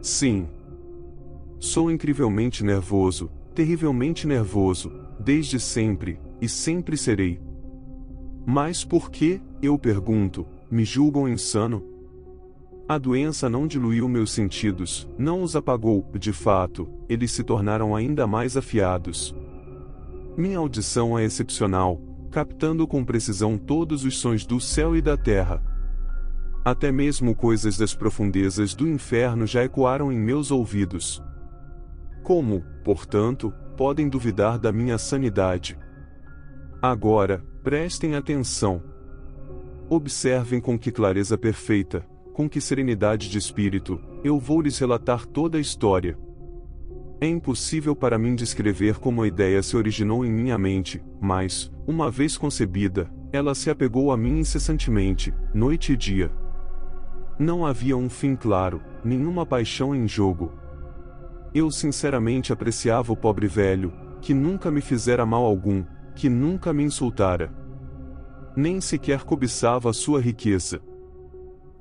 Sim. Sou incrivelmente nervoso, terrivelmente nervoso, desde sempre, e sempre serei. Mas por que, eu pergunto, me julgam insano? A doença não diluiu meus sentidos, não os apagou, de fato, eles se tornaram ainda mais afiados. Minha audição é excepcional, captando com precisão todos os sons do céu e da terra. Até mesmo coisas das profundezas do inferno já ecoaram em meus ouvidos. Como, portanto, podem duvidar da minha sanidade? Agora, prestem atenção. Observem com que clareza perfeita, com que serenidade de espírito, eu vou lhes relatar toda a história. É impossível para mim descrever como a ideia se originou em minha mente, mas, uma vez concebida, ela se apegou a mim incessantemente, noite e dia. Não havia um fim claro, nenhuma paixão em jogo. Eu sinceramente apreciava o pobre velho, que nunca me fizera mal algum, que nunca me insultara. Nem sequer cobiçava a sua riqueza.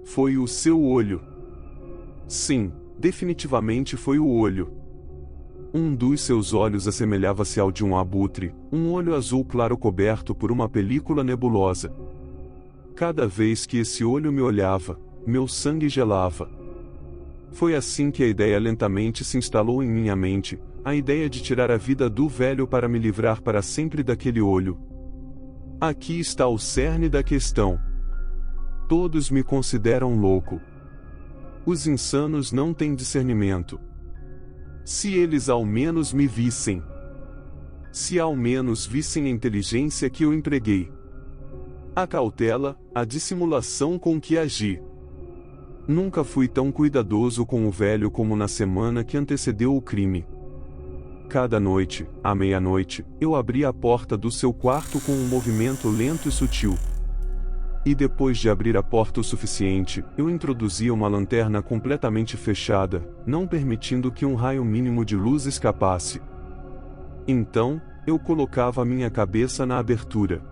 Foi o seu olho. Sim, definitivamente foi o olho. Um dos seus olhos assemelhava-se ao de um abutre, um olho azul claro coberto por uma película nebulosa. Cada vez que esse olho me olhava, meu sangue gelava. Foi assim que a ideia lentamente se instalou em minha mente, a ideia de tirar a vida do velho para me livrar para sempre daquele olho. Aqui está o cerne da questão. Todos me consideram louco. Os insanos não têm discernimento. Se eles ao menos me vissem. Se ao menos vissem a inteligência que eu empreguei. A cautela, a dissimulação com que agi. Nunca fui tão cuidadoso com o velho como na semana que antecedeu o crime. Cada noite, à meia-noite, eu abria a porta do seu quarto com um movimento lento e sutil. E depois de abrir a porta o suficiente, eu introduzia uma lanterna completamente fechada, não permitindo que um raio mínimo de luz escapasse. Então, eu colocava a minha cabeça na abertura.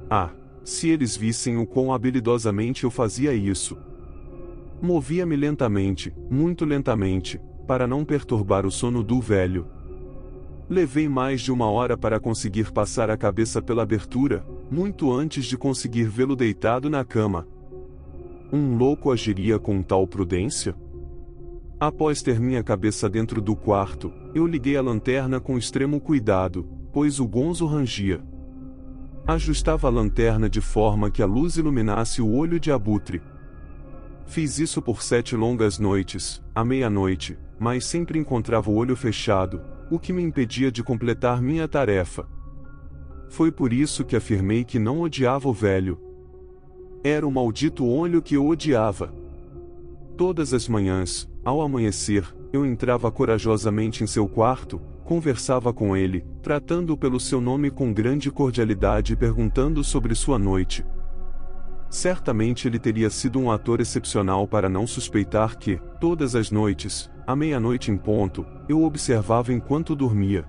Ah, se eles vissem o quão habilidosamente eu fazia isso! Movia-me lentamente, muito lentamente, para não perturbar o sono do velho. Levei mais de 1 hora para conseguir passar a cabeça pela abertura, muito antes de conseguir vê-lo deitado na cama. Um louco agiria com tal prudência? Após ter minha cabeça dentro do quarto, eu liguei a lanterna com extremo cuidado, pois o gonzo rangia. Ajustava a lanterna de forma que a luz iluminasse o olho de abutre. Fiz isso por 7 longas noites, à meia-noite, mas sempre encontrava o olho fechado, o que me impedia de completar minha tarefa. Foi por isso que afirmei que não odiava o velho. Era o maldito olho que eu odiava. Todas as manhãs, ao amanhecer, eu entrava corajosamente em seu quarto, conversava com ele, tratando-o pelo seu nome com grande cordialidade e perguntando sobre sua noite. Certamente ele teria sido um ator excepcional para não suspeitar que, todas as noites, à meia-noite em ponto, eu o observava enquanto dormia.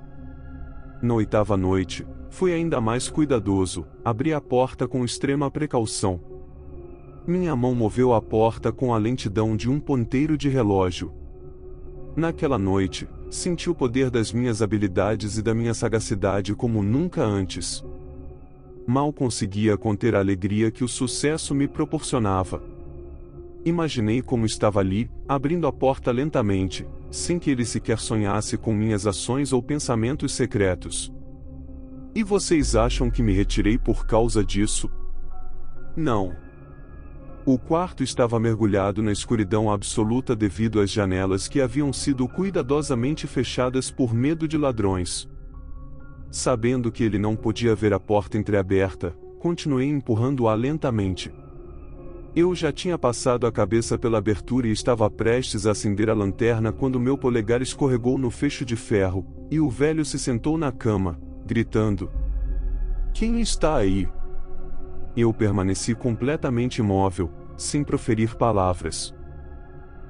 Na 8ª noite, fui ainda mais cuidadoso, abri a porta com extrema precaução. Minha mão moveu a porta com a lentidão de um ponteiro de relógio. Naquela noite, senti o poder das minhas habilidades e da minha sagacidade como nunca antes. Mal conseguia conter a alegria que o sucesso me proporcionava. Imaginei como estava ali, abrindo a porta lentamente, sem que ele sequer sonhasse com minhas ações ou pensamentos secretos. E vocês acham que me retirei por causa disso? Não. O quarto estava mergulhado na escuridão absoluta devido às janelas que haviam sido cuidadosamente fechadas por medo de ladrões. Sabendo que ele não podia ver a porta entreaberta, continuei empurrando-a lentamente. Eu já tinha passado a cabeça pela abertura e estava prestes a acender a lanterna quando meu polegar escorregou no fecho de ferro, e o velho se sentou na cama, gritando: "Quem está aí?" Eu permaneci completamente imóvel, sem proferir palavras.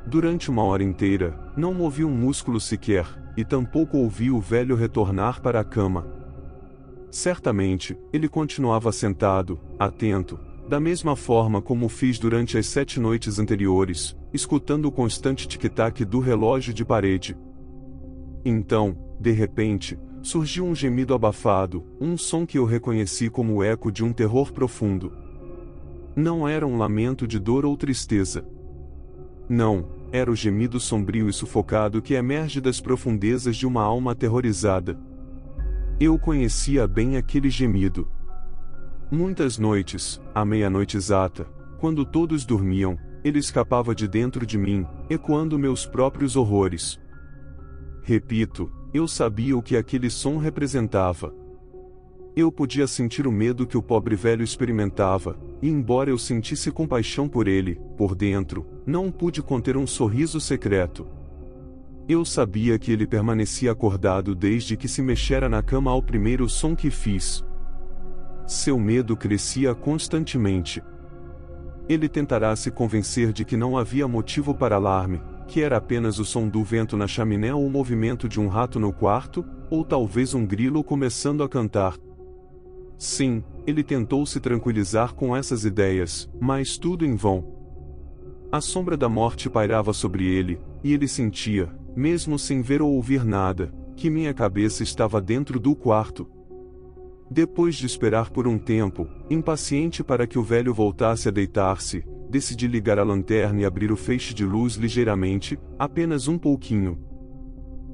Durante 1 hora inteira, não movi um músculo sequer, e tampouco ouvi o velho retornar para a cama. Certamente, ele continuava sentado, atento, da mesma forma como fiz durante as 7 noites anteriores, escutando o constante tic-tac do relógio de parede. Então, de repente, surgiu um gemido abafado, um som que eu reconheci como o eco de um terror profundo. Não era um lamento de dor ou tristeza. Não, era o gemido sombrio e sufocado que emerge das profundezas de uma alma aterrorizada. Eu conhecia bem aquele gemido. Muitas noites, à meia-noite exata, quando todos dormiam, ele escapava de dentro de mim, ecoando meus próprios horrores. Repito, eu sabia o que aquele som representava. Eu podia sentir o medo que o pobre velho experimentava, e embora eu sentisse compaixão por ele, por dentro, não pude conter um sorriso secreto. Eu sabia que ele permanecia acordado desde que se mexera na cama ao primeiro som que fiz. Seu medo crescia constantemente. Ele tentará se convencer de que não havia motivo para alarme, que era apenas o som do vento na chaminé ou o movimento de um rato no quarto, ou talvez um grilo começando a cantar. Sim, ele tentou se tranquilizar com essas ideias, mas tudo em vão. A sombra da morte pairava sobre ele, e ele sentia, mesmo sem ver ou ouvir nada, que minha cabeça estava dentro do quarto. Depois de esperar por um tempo, impaciente para que o velho voltasse a deitar-se, decidi ligar a lanterna e abrir o feixe de luz ligeiramente, apenas um pouquinho.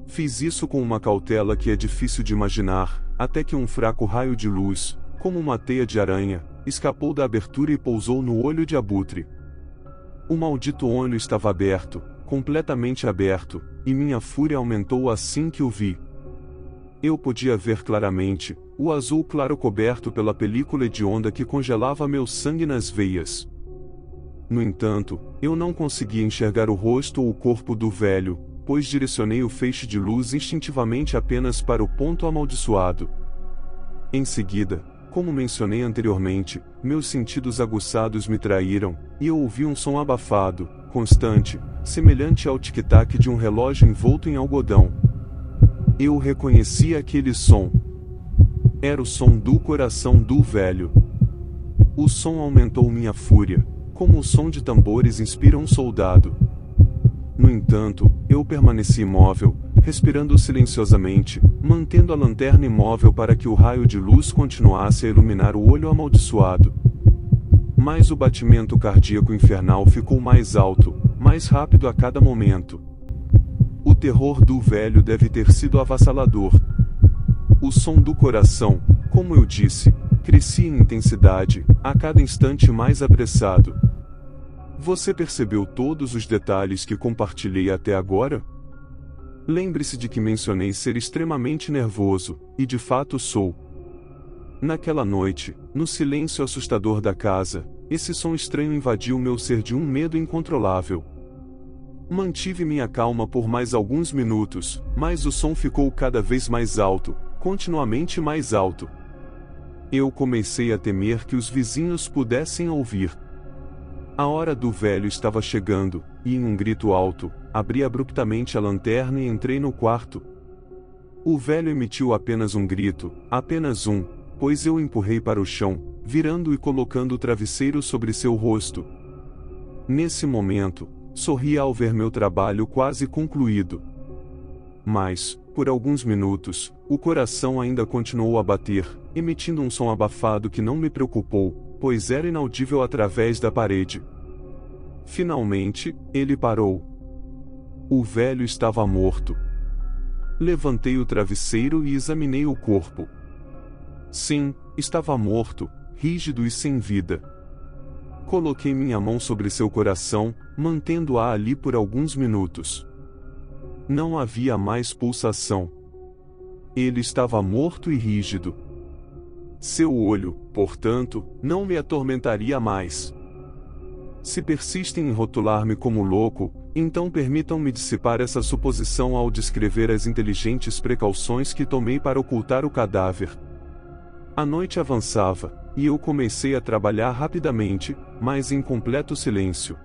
Fiz isso com uma cautela que é difícil de imaginar, até que um fraco raio de luz, como uma teia de aranha, escapou da abertura e pousou no olho de abutre. O maldito olho estava aberto, completamente aberto, e minha fúria aumentou assim que o vi. Eu podia ver claramente, o azul claro coberto pela película hedionda que congelava meu sangue nas veias. No entanto, eu não conseguia enxergar o rosto ou o corpo do velho, pois direcionei o feixe de luz instintivamente apenas para o ponto amaldiçoado. Em seguida, como mencionei anteriormente, meus sentidos aguçados me traíram, e eu ouvi um som abafado, constante, semelhante ao tic-tac de um relógio envolto em algodão. Eu reconheci aquele som. Era o som do coração do velho. O som aumentou minha fúria, como o som de tambores inspira um soldado. No entanto, eu permaneci imóvel, respirando silenciosamente, mantendo a lanterna imóvel para que o raio de luz continuasse a iluminar o olho amaldiçoado. Mas o batimento cardíaco infernal ficou mais alto, mais rápido a cada momento. O terror do velho deve ter sido avassalador. O som do coração, como eu disse, crescia em intensidade, a cada instante mais apressado. Você percebeu todos os detalhes que compartilhei até agora? Lembre-se de que mencionei ser extremamente nervoso, e de fato sou. Naquela noite, no silêncio assustador da casa, esse som estranho invadiu meu ser de um medo incontrolável. Mantive minha calma por mais alguns minutos, mas o som ficou cada vez mais alto, continuamente mais alto. Eu comecei a temer que os vizinhos pudessem ouvir. A hora do velho estava chegando, e em um grito alto, abri abruptamente a lanterna e entrei no quarto. O velho emitiu apenas um grito, apenas um, pois eu o empurrei para o chão, virando e colocando o travesseiro sobre seu rosto. Nesse momento, sorri ao ver meu trabalho quase concluído. Mas, por alguns minutos, o coração ainda continuou a bater, emitindo um som abafado que não me preocupou, pois era inaudível através da parede. Finalmente, ele parou. O velho estava morto. Levantei o travesseiro e examinei o corpo. Sim, estava morto, rígido e sem vida. Coloquei minha mão sobre seu coração, mantendo-a ali por alguns minutos. Não havia mais pulsação. Ele estava morto e rígido. Seu olho, portanto, não me atormentaria mais. Se persistem em rotular-me como louco, então permitam-me dissipar essa suposição ao descrever as inteligentes precauções que tomei para ocultar o cadáver. A noite avançava, e eu comecei a trabalhar rapidamente, mas em completo silêncio.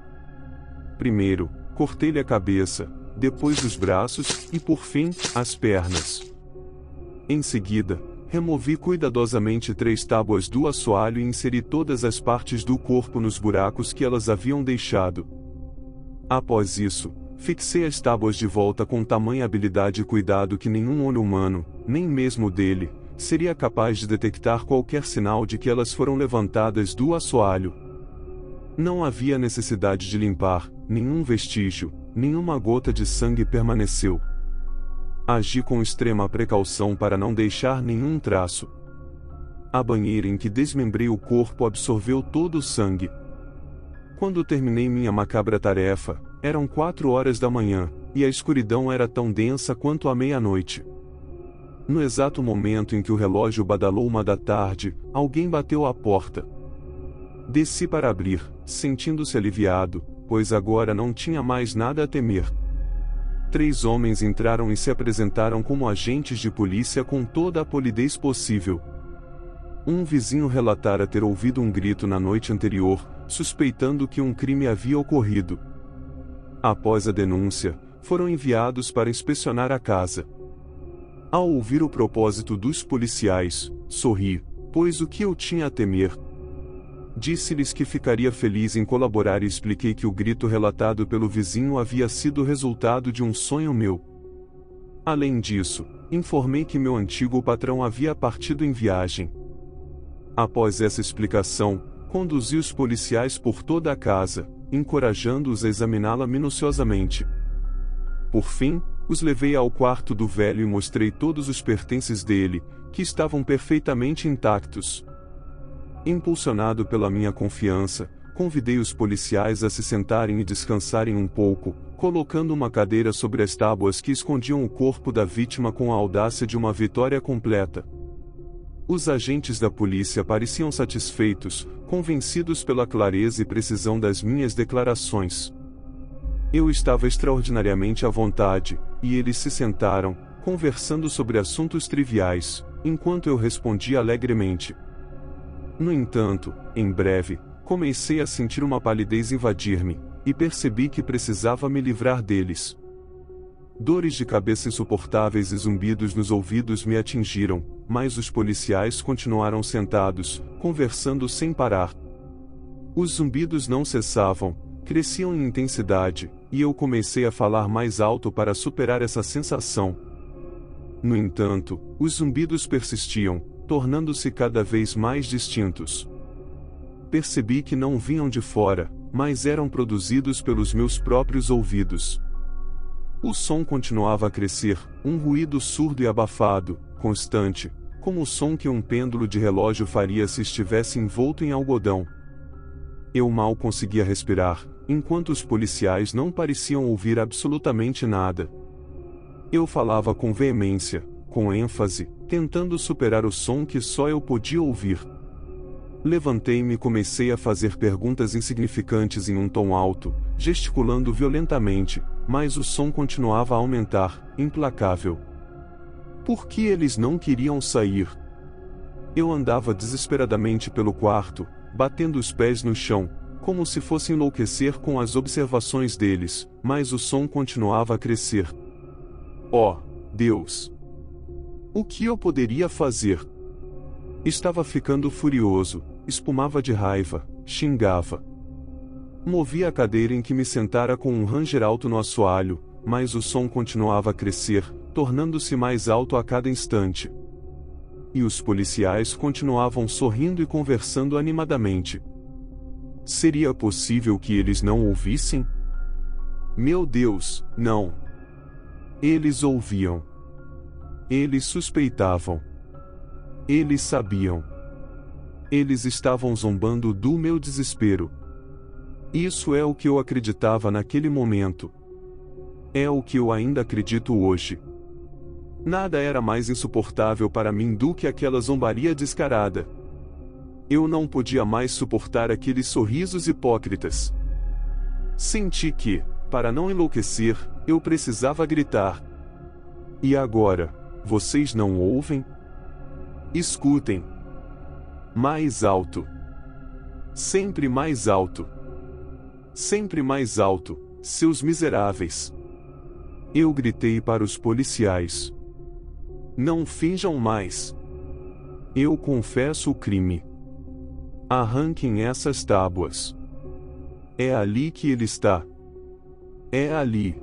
Primeiro, cortei-lhe a cabeça, depois os braços, e por fim, as pernas. Em seguida, removi cuidadosamente 3 tábuas do assoalho e inseri todas as partes do corpo nos buracos que elas haviam deixado. Após isso, fixei as tábuas de volta com tamanha habilidade e cuidado que nenhum olho humano, nem mesmo dele, seria capaz de detectar qualquer sinal de que elas foram levantadas do assoalho. Não havia necessidade de limpar, nenhum vestígio, nenhuma gota de sangue permaneceu. Agi com extrema precaução para não deixar nenhum traço. A banheira em que desmembrei o corpo absorveu todo o sangue. Quando terminei minha macabra tarefa, eram 4 horas da manhã, e a escuridão era tão densa quanto a meia-noite. No exato momento em que o relógio badalou 1 da tarde, alguém bateu à porta. Desci para abrir, sentindo-se aliviado, pois agora não tinha mais nada a temer. 3 homens entraram e se apresentaram como agentes de polícia com toda a polidez possível. Um vizinho relatara ter ouvido um grito na noite anterior, suspeitando que um crime havia ocorrido. Após a denúncia, foram enviados para inspecionar a casa. Ao ouvir o propósito dos policiais, sorri, pois o que eu tinha a temer? Disse-lhes que ficaria feliz em colaborar e expliquei que o grito relatado pelo vizinho havia sido resultado de um sonho meu. Além disso, informei que meu antigo patrão havia partido em viagem. Após essa explicação, conduzi os policiais por toda a casa, encorajando-os a examiná-la minuciosamente. Por fim, os levei ao quarto do velho e mostrei todos os pertences dele, que estavam perfeitamente intactos. Impulsionado pela minha confiança, convidei os policiais a se sentarem e descansarem um pouco, colocando uma cadeira sobre as tábuas que escondiam o corpo da vítima com a audácia de uma vitória completa. Os agentes da polícia pareciam satisfeitos, convencidos pela clareza e precisão das minhas declarações. Eu estava extraordinariamente à vontade, e eles se sentaram, conversando sobre assuntos triviais, enquanto eu respondia alegremente. No entanto, em breve, comecei a sentir uma palidez invadir-me, e percebi que precisava me livrar deles. Dores de cabeça insuportáveis e zumbidos nos ouvidos me atingiram, mas os policiais continuaram sentados, conversando sem parar. Os zumbidos não cessavam, cresciam em intensidade, e eu comecei a falar mais alto para superar essa sensação. No entanto, os zumbidos persistiam, tornando-se cada vez mais distintos. Percebi que não vinham de fora, mas eram produzidos pelos meus próprios ouvidos. O som continuava a crescer, um ruído surdo e abafado, constante, como o som que um pêndulo de relógio faria se estivesse envolto em algodão. Eu mal conseguia respirar, enquanto os policiais não pareciam ouvir absolutamente nada. Eu falava com veemência, com ênfase, tentando superar o som que só eu podia ouvir. Levantei-me e comecei a fazer perguntas insignificantes em um tom alto, gesticulando violentamente, mas o som continuava a aumentar, implacável. Por que eles não queriam sair? Eu andava desesperadamente pelo quarto, batendo os pés no chão, como se fosse enlouquecer com as observações deles, mas o som continuava a crescer. Oh, Deus! O que eu poderia fazer? Estava ficando furioso, espumava de raiva, xingava. Movi a cadeira em que me sentara com um ranger alto no assoalho, mas o som continuava a crescer, tornando-se mais alto a cada instante. E os policiais continuavam sorrindo e conversando animadamente. Seria possível que eles não ouvissem? Meu Deus, não! Eles ouviam. Eles suspeitavam. Eles sabiam. Eles estavam zombando do meu desespero. Isso é o que eu acreditava naquele momento. É o que eu ainda acredito hoje. Nada era mais insuportável para mim do que aquela zombaria descarada. Eu não podia mais suportar aqueles sorrisos hipócritas. Senti que, para não enlouquecer, eu precisava gritar. E agora, vocês não ouvem? Escutem. Mais alto. Sempre mais alto. Sempre mais alto, seus miseráveis. Eu gritei para os policiais. Não finjam mais. Eu confesso o crime. Arranquem essas tábuas. É ali que ele está. É ali.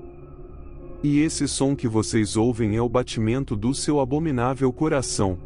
E esse som que vocês ouvem é o batimento do seu abominável coração.